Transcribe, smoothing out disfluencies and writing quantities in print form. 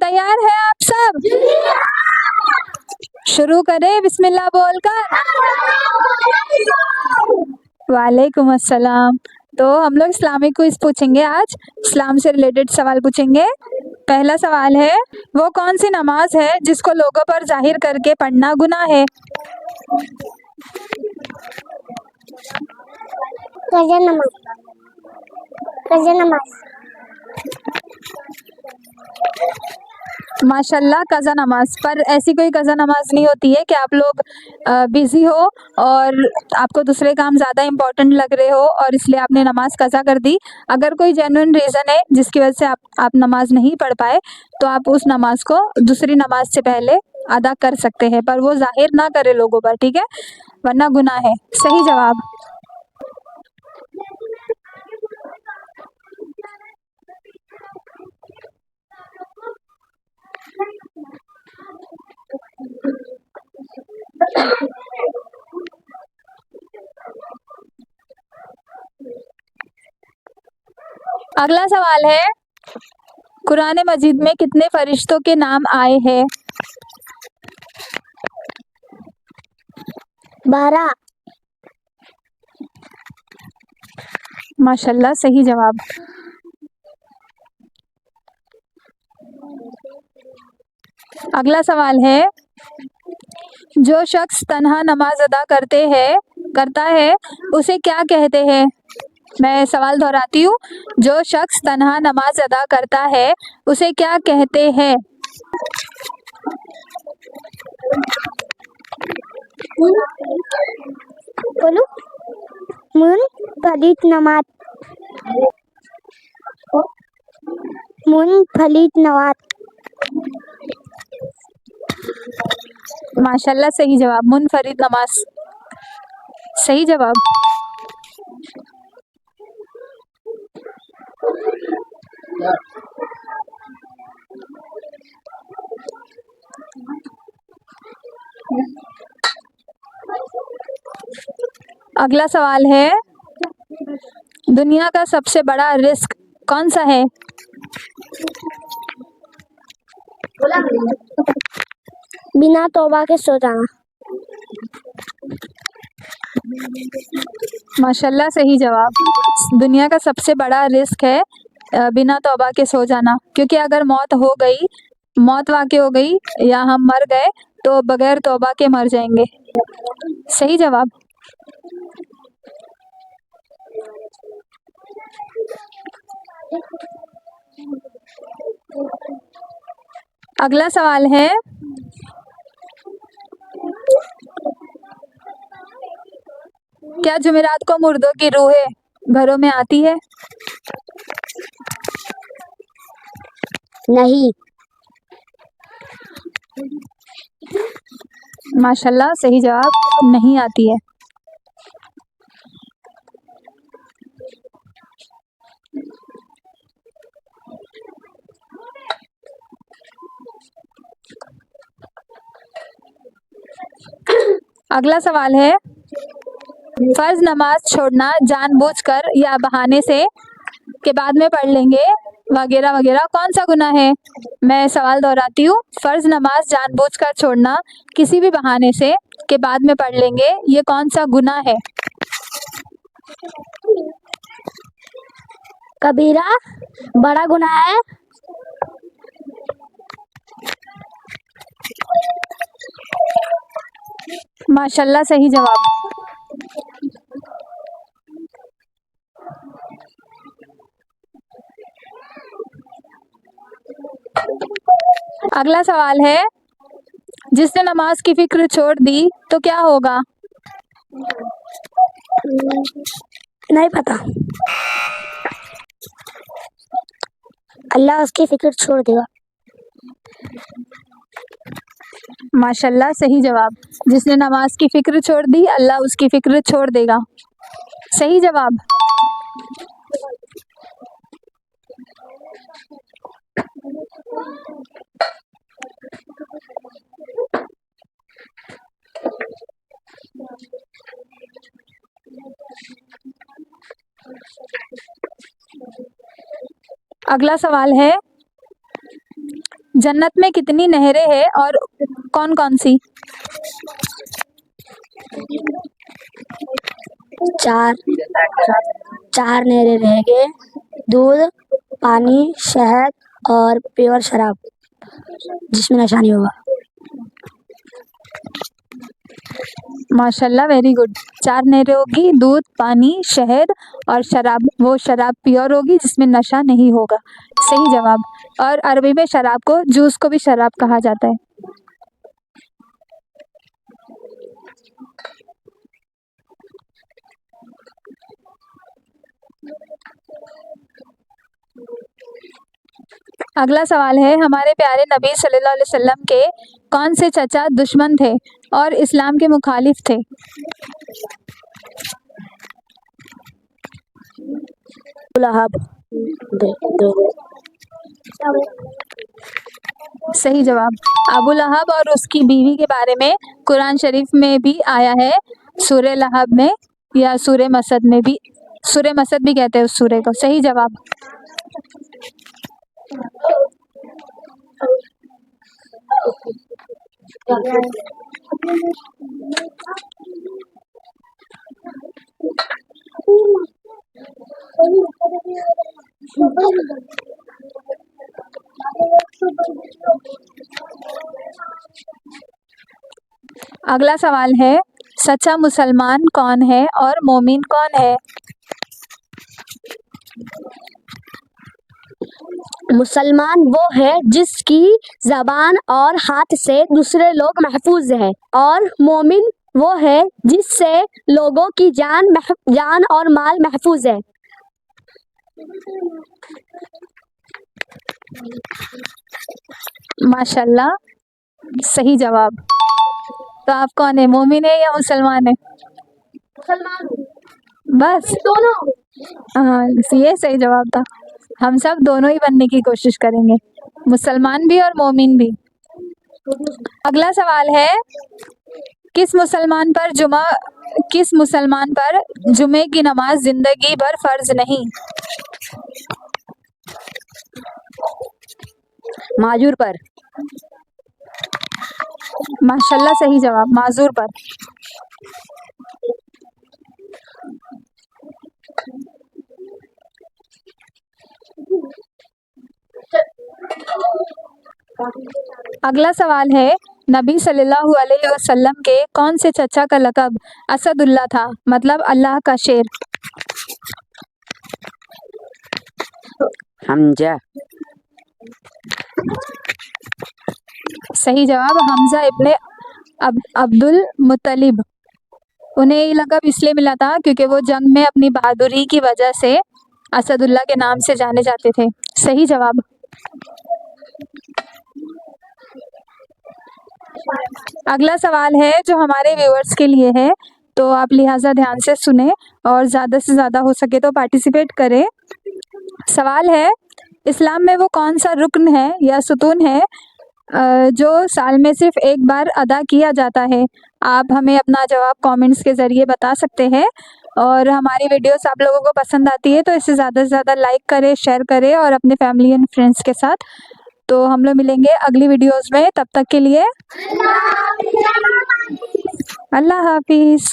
तैयार है आप सब? शुरू करें बिस्मिल्लाह बोलकर। वालेकुम अस्सलाम। तो हम लोग इस्लामिक क्विज पूछेंगे आज, इस्लाम से रिलेटेड सवाल पूछेंगे। पहला सवाल है, वो कौन सी नमाज है जिसको लोगों पर जाहिर करके पढ़ना गुनाह है? कज़ा नमाज। कज़ा नमाज। माशाल्लाह, कज़ा नमाज। पर ऐसी कोई कज़ा नमाज नहीं होती है कि आप लोग बिजी हो और आपको दूसरे काम ज़्यादा इम्पोर्टेंट लग रहे हो और इसलिए आपने नमाज कज़ा कर दी। अगर कोई जेन्युइन रीज़न है जिसकी वजह से आप नमाज नहीं पढ़ पाए, तो आप उस नमाज को दूसरी नमाज से पहले अदा कर सकते हैं, पर वो जाहिर ना करे लोगों पर, ठीक है? वरना गुनाह है। सही जवाब। अगला सवाल है, कुरान मजीद में कितने फरिश्तों के नाम आए हैं? 12। माशाल्लाह, सही जवाब। अगला सवाल है, जो शख्स तन्हा नमाज अदा करता है उसे क्या कहते हैं? मैं सवाल दोहराती हूँ, जो शख्स तन्हा नमाज अदा करता है उसे क्या कहते हैं? बोलो। मुनफरिद नमाज। मुनफरिद नमाज। माशाल्लाह, सही जवाब। मुनफरिद नमाज, सही जवाब। अगला सवाल है, दुनिया का सबसे बड़ा रिस्क कौन सा है? बिना तौबा के सो जाना। माशाल्लाह, सही जवाब। दुनिया का सबसे बड़ा रिस्क है बिना तौबा के सो जाना, क्योंकि अगर मौत वाक़ई हो गई या हम मर गए तो बगैर तौबा के मर जाएंगे। सही जवाब। अगला सवाल है, क्या जुमेरात को मुर्दों की रूहें घरों में आती है? नहीं। माशाल्लाह, सही जवाब। नहीं आती है। अगला सवाल है, फर्ज नमाज छोड़ना जानबूझकर या बहाने से के बाद में पढ़ लेंगे वगैरह वगैरह कौन सा गुनाह है? मैं सवाल दोहराती हूँ, फर्ज नमाज जानबूझकर छोड़ना किसी भी बहाने से के बाद में पढ़ लेंगे, ये कौन सा गुनाह है? कबीरा, बड़ा गुनाह है। माशाल्लाह, सही जवाब। अगला सवाल है, जिसने नमाज की फिक्र छोड़ दी तो क्या होगा? नहीं पता। अल्लाह उसकी फिक्र छोड़ देगा। माशाल्लाह, सही जवाब। जिसने नमाज की फिक्र छोड़ दी, अल्लाह उसकी फिक्र छोड़ देगा। सही जवाब। अगला सवाल है, जन्नत में कितनी नहरें हैं और कौन कौन सी? 4 4 नहरें रहेंगे, दूध, पानी, शहद और प्योर शराब जिसमें नशा नहीं होगा। माशाल्लाह, वेरी गुड। 4 नहरें होगी, दूध, पानी, शहद और शराब। वो शराब प्योर होगी जिसमें नशा नहीं होगा। सही जवाब। और अरबी में शराब को, जूस को भी शराब कहा जाता है। अगला सवाल है, हमारे प्यारे नबी सल्लल्लाहु अलैहि वसल्लम के कौन से चचा दुश्मन थे और इस्लाम के मुखालिफ थे? लहब। सही जवाब। अबू लहब और उसकी बीवी के बारे में कुरान शरीफ में भी आया है, सूरह लहब में, या सूरह मसद में भी। सूरह मसद भी कहते हैं उस सूरह को। सही जवाब। अगला सवाल है, सच्चा मुसलमान कौन है और मोमिन कौन है? मुसलमान वो है जिसकी जबान और हाथ से दूसरे लोग महफूज है, और मोमिन वो है जिससे लोगों की जान और माल महफूज है। माशाल्लाह, सही जवाब। तो आप कौन है, मोमिन है या मुसलमान है? मुसलमान बस दोनों। हाँ, ये सही जवाब था। हम सब दोनों ही बनने की कोशिश करेंगे, मुसलमान भी और मोमिन भी। अगला सवाल है, किस मुसलमान पर जुमे की नमाज जिंदगी भर फर्ज नहीं? माजूर पर। माशाल्लाह, सही जवाब, माजूर पर। अगला सवाल है, नबी सल्लल्लाहु अलैहि वसल्लम के कौन से चचा का लक़ब असदुल्लाह था, मतलब अल्लाह का शेर? हमजा। सही जवाब, हमजा इब्ने अब्दुल मुत्तलिब। उन्हें ये लक़ब इसलिए मिला था क्योंकि वो जंग में अपनी बहादुरी की वजह से असदुल्लाह के नाम से जाने जाते थे। सही जवाब। अगला सवाल है जो हमारे व्यूअर्स के लिए है, तो आप लिहाजा ध्यान से सुने और ज़्यादा से ज़्यादा हो सके तो पार्टिसिपेट करें। सवाल है, इस्लाम में वो कौन सा रुकन है या सुतून है जो साल में सिर्फ एक बार अदा किया जाता है? आप हमें अपना जवाब कमेंट्स के ज़रिए बता सकते हैं। और हमारी वीडियोस आप लोगों को पसंद आती है तो इसे ज़्यादा से ज़्यादा लाइक करें, शेयर करें और अपने फैमिली एंड फ्रेंड्स के साथ। तो हम लोग मिलेंगे अगली वीडियोस में, तब तक के लिए अल्लाह हाफिज़।